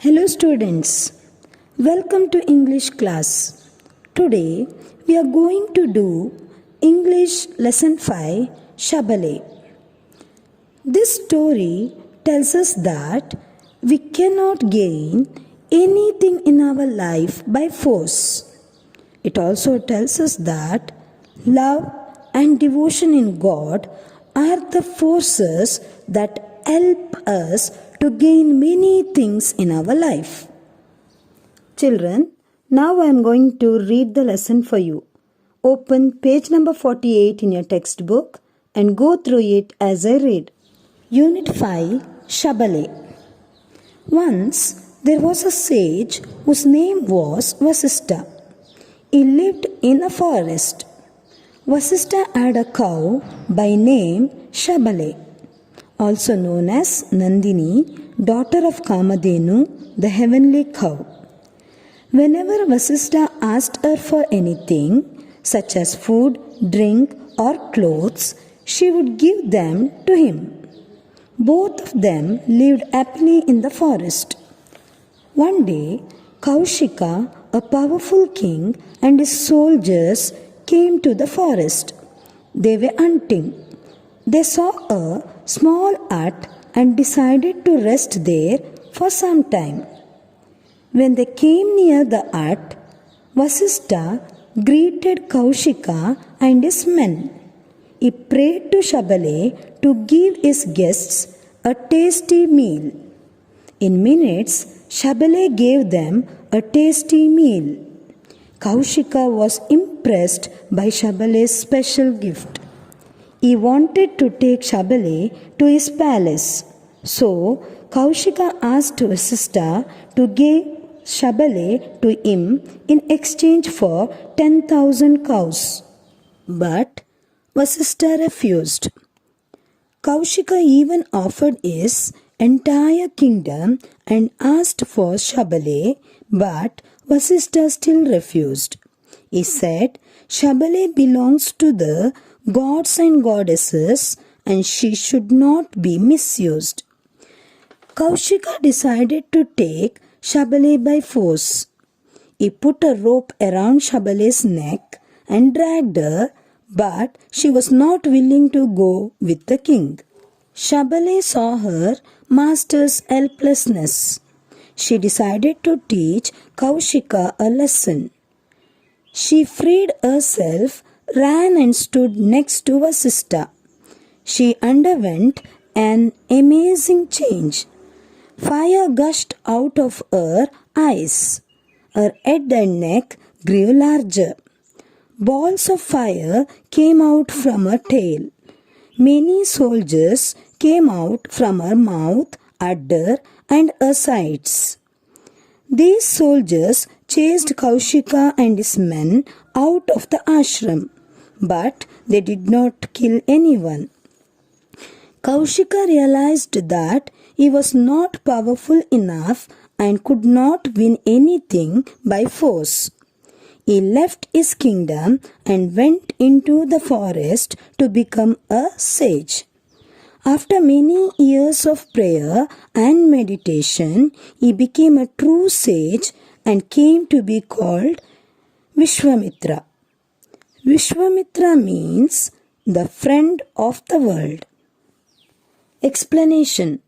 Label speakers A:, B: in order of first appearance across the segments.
A: Hello students, welcome to English class. Today we are going to do English lesson 5 Shabale. This story tells us that we cannot gain anything in our life by force. It also tells us that love and devotion in God are the forces that help us to gain many things in our life. Children, now I am going to read the lesson for you. Open page number 48 in your textbook and go through it as I read. Unit 5, Shabale. Once there was a sage whose name was Vasistha. He lived in a forest. Vasistha had a cow by name Shabale, also known as Nandini, daughter of Kamadhenu, the heavenly cow. Whenever Vasistha asked her for anything, such as food, drink, or clothes, she would give them to him. Both of them lived happily in the forest. One day, Kaushika, a powerful king, and his soldiers came to the forest. They were hunting. They saw a small hut and decided to rest there for some time. When they came near the hut, Vasistha greeted Kaushika and his men. He prayed to Shabale to give his guests a tasty meal. In minutes, Shabale gave them a tasty meal. Kaushika was impressed by Shabale's special gift. He wanted to take Shabale to his palace. So, Kaushika asked Vasistha to give Shabale to him in exchange for 10,000 cows. But Vasistha refused. Kaushika even offered his entire kingdom and asked for Shabale, but Vasistha still refused. He said, Shabale belongs to the gods and goddesses and she should not be misused. Kaushika decided to take Shabale by force. He put a rope around Shabale's neck and dragged her, but she was not willing to go with the king. Shabale saw her master's helplessness. She decided to teach Kaushika a lesson. She freed herself, ran and stood next to Vasistha. She underwent an amazing change. Fire gushed out of her eyes. Her head and neck grew larger. Balls of fire came out from her tail. Many soldiers came out from her mouth, udder, and her sides. These soldiers chased Kaushika and his men out of the ashram, but they did not kill anyone. Kaushika realized that he was not powerful enough and could not win anything by force. He left his kingdom and went into the forest to become a sage. After many years of prayer and meditation, he became a true sage and came to be called Vishwamitra. Vishwamitra means the friend of the world. Explanation.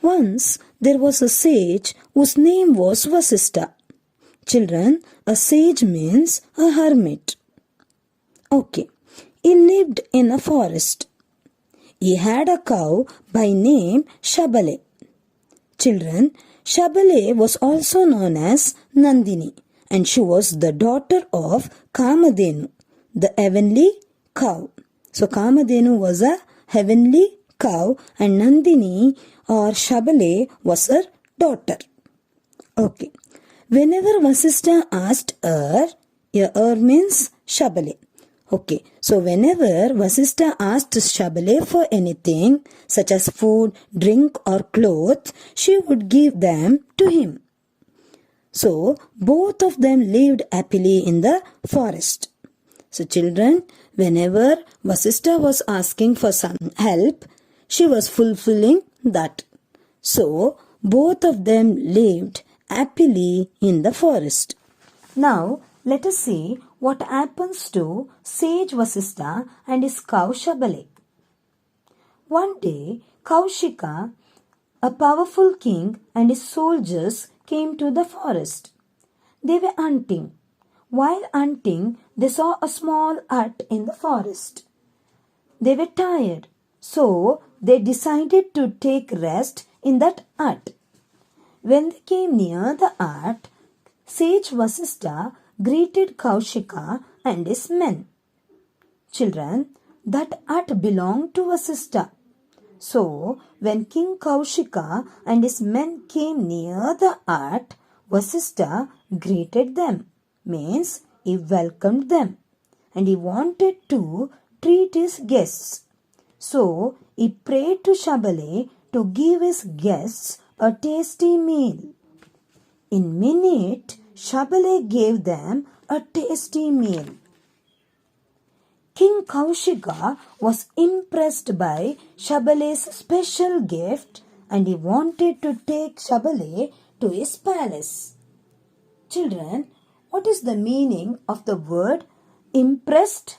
A: Once there was a sage whose name was Vasistha. Children, a sage means a hermit. Okay, he lived in a forest. He had a cow by name Shabale. Children, Shabale was also known as Nandini and she was the daughter of Kamadhenu, the heavenly cow. So Kamadhenu was a heavenly cow and Nandini or Shabale was her daughter. Okay. Whenever Vasistha asked her, her means Shabale. Okay, so whenever Vasistha asked Shabale for anything, such as food, drink or clothes, she would give them to him. So, both of them lived happily in the forest. So children, whenever Vasistha was asking for some help, she was fulfilling that. So, Both of them lived happily in the forest. Now, let us see what happens to sage Vasistha and his cow Shabale. One day, Kaushika, a powerful king, and his soldiers came to the forest. They were hunting. While hunting, they saw a small hut in the forest. They were tired, so they decided to take rest in that hut. When they came near the hut, sage Vasistha greeted Kaushika and his men. Children, that hut belonged to Vasistha. So, when King Kaushika and his men came near the hut, Vasistha greeted them, means he welcomed them, and he wanted to treat his guests. So, he prayed to Shabale to give his guests a tasty meal. In minute, Shabale gave them a tasty meal. King Kaushika was impressed by Shabale's special gift and he wanted to take Shabale to his palace. Children, what is the meaning of the word impressed?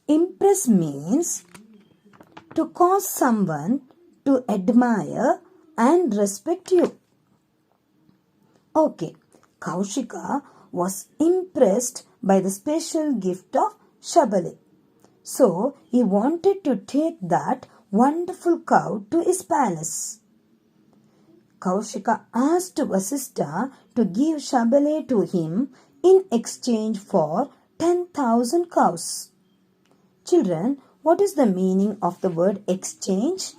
A: Impress means to cause someone to admire and respect you. Okay, Kaushika was impressed by the special gift of Shabale. So, he wanted to take that wonderful cow to his palace. Kaushika asked Vasistha to give Shabale to him in exchange for 10,000 cows. Children, what is the meaning of the word exchange?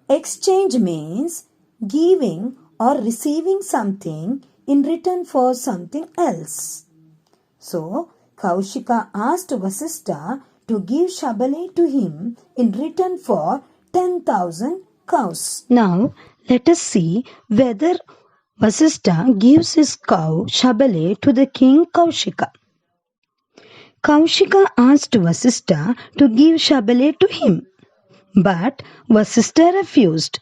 A: Exchange means giving or receiving something in return for something else. So, Kaushika asked Vasistha to give Shabale to him in return for 10,000 cows. Now, let us see whether Vasistha gives his cow Shabale to the king Kaushika. Kaushika asked Vasistha to give Shabale to him, but Vasistha refused.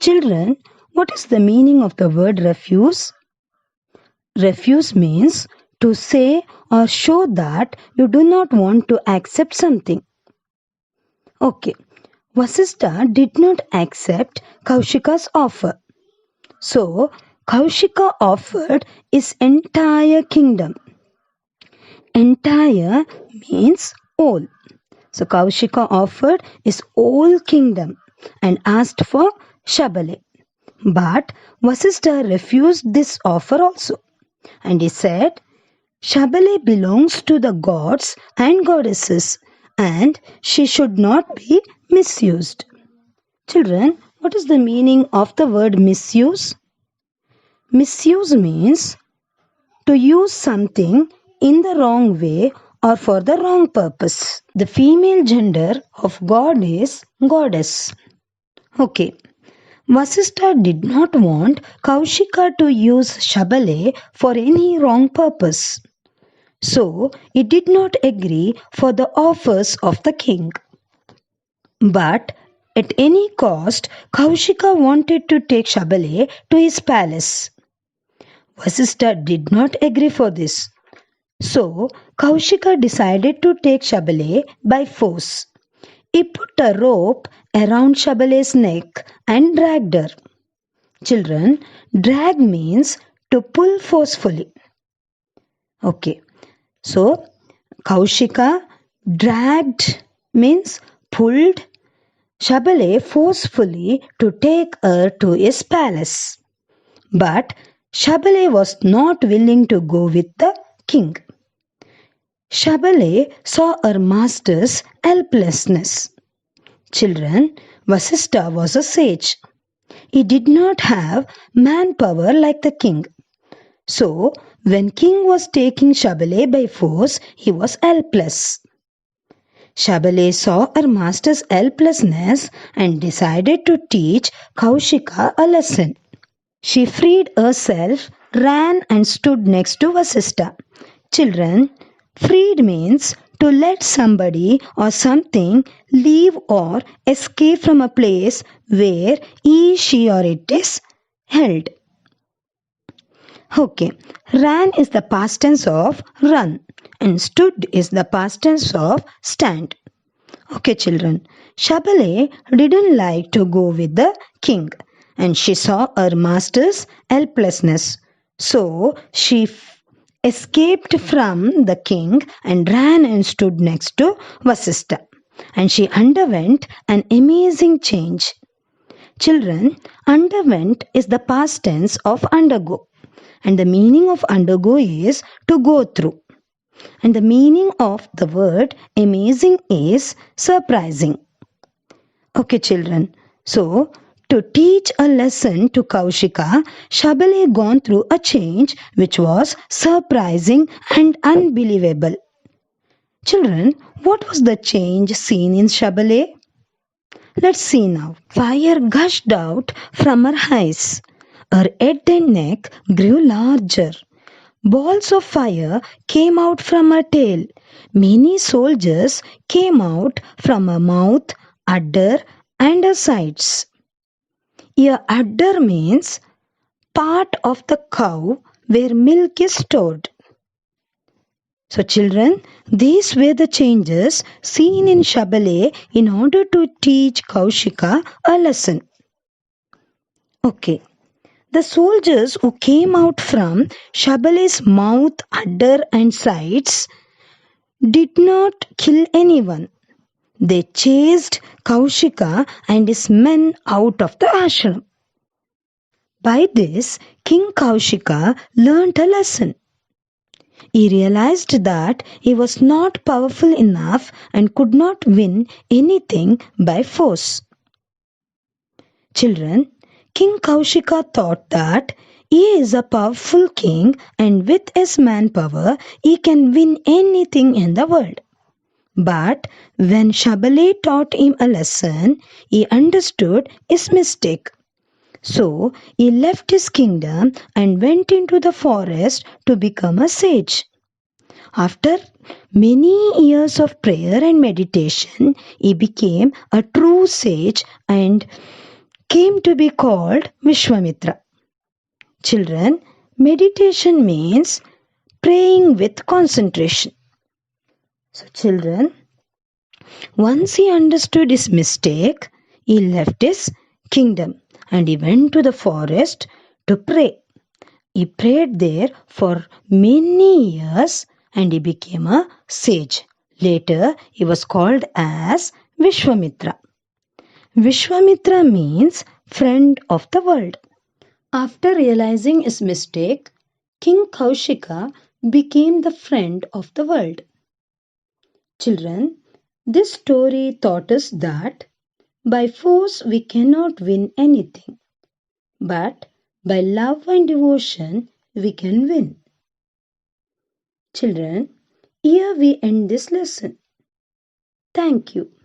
A: Children, what is the meaning of the word refuse? Refuse means to say or show that you do not want to accept something. Okay, Vasistha did not accept Kaushika's offer. So, Kaushika offered his entire kingdom. Entire means all. So, Kaushika offered his whole kingdom and asked for Shabale. But Vasistha refused this offer also. And he said, Shabale belongs to the gods and goddesses and she should not be misused. Children, what is the meaning of the word misuse? Misuse means to use something in the wrong way or for the wrong purpose. The female gender of God is goddess. Okay. Vasistha did not want Kaushika to use Shabale for any wrong purpose. So, he did not agree for the offers of the king. But at any cost, Kaushika wanted to take Shabale to his palace. Vasistha did not agree for this. So, Kaushika decided to take Shabale by force. He put a rope around Shabale's neck and dragged her. Children, drag means to pull forcefully. Okay, so Kaushika dragged means pulled Shabale forcefully to take her to his palace. But Shabale was not willing to go with the king. Shabale saw her master's helplessness. Children, Vasistha was a sage. He did not have manpower like the king. So, when king was taking Shabale by force, he was helpless. Shabale saw her master's helplessness and decided to teach Kaushika a lesson. She freed herself, ran and stood next to Vasistha. Children, freed means to let somebody or something leave or escape from a place where he, she, or it is held. Okay, ran is the past tense of run and stood is the past tense of stand. Okay, children. Shabale didn't like to go with the king and she saw her master's helplessness. So she escaped from the king and ran and stood next to Vasistha. And she underwent an amazing change. Children, underwent is the past tense of undergo. And the meaning of undergo is to go through. And the meaning of the word amazing is surprising. Okay, children. So, to teach a lesson to Kaushika, Shabale gone through a change which was surprising and unbelievable. Children, what was the change seen in Shabale? Let's see now. Fire gushed out from her eyes. Her head and neck grew larger. Balls of fire came out from her tail. Many soldiers came out from her mouth, udder, and her sides. A udder means part of the cow where milk is stored. So, children, these were the changes seen in Shabale in order to teach Kaushika a lesson. Okay. The soldiers who came out from Shabale's mouth, udder, and sides did not kill anyone. They chased Kaushika and his men out of the ashram. By this, King Kaushika learnt a lesson. He realized that he was not powerful enough and could not win anything by force. Children, King Kaushika thought that he is a powerful king and with his manpower he can win anything in the world. But when Shabale taught him a lesson, he understood his mistake. So he left his kingdom and went into the forest to become a sage. After many years of prayer and meditation, he became a true sage and came to be called Vishwamitra. Children, meditation means praying with concentration. So, children, once he understood his mistake, he left his kingdom and he went to the forest to pray. He prayed there for many years and he became a sage. Later, he was called as Vishwamitra. Vishwamitra means friend of the world. After realizing his mistake, King Kaushika became the friend of the world. Children, this story taught us that by force we cannot win anything, but by love and devotion we can win. Children, here we end this lesson. Thank you.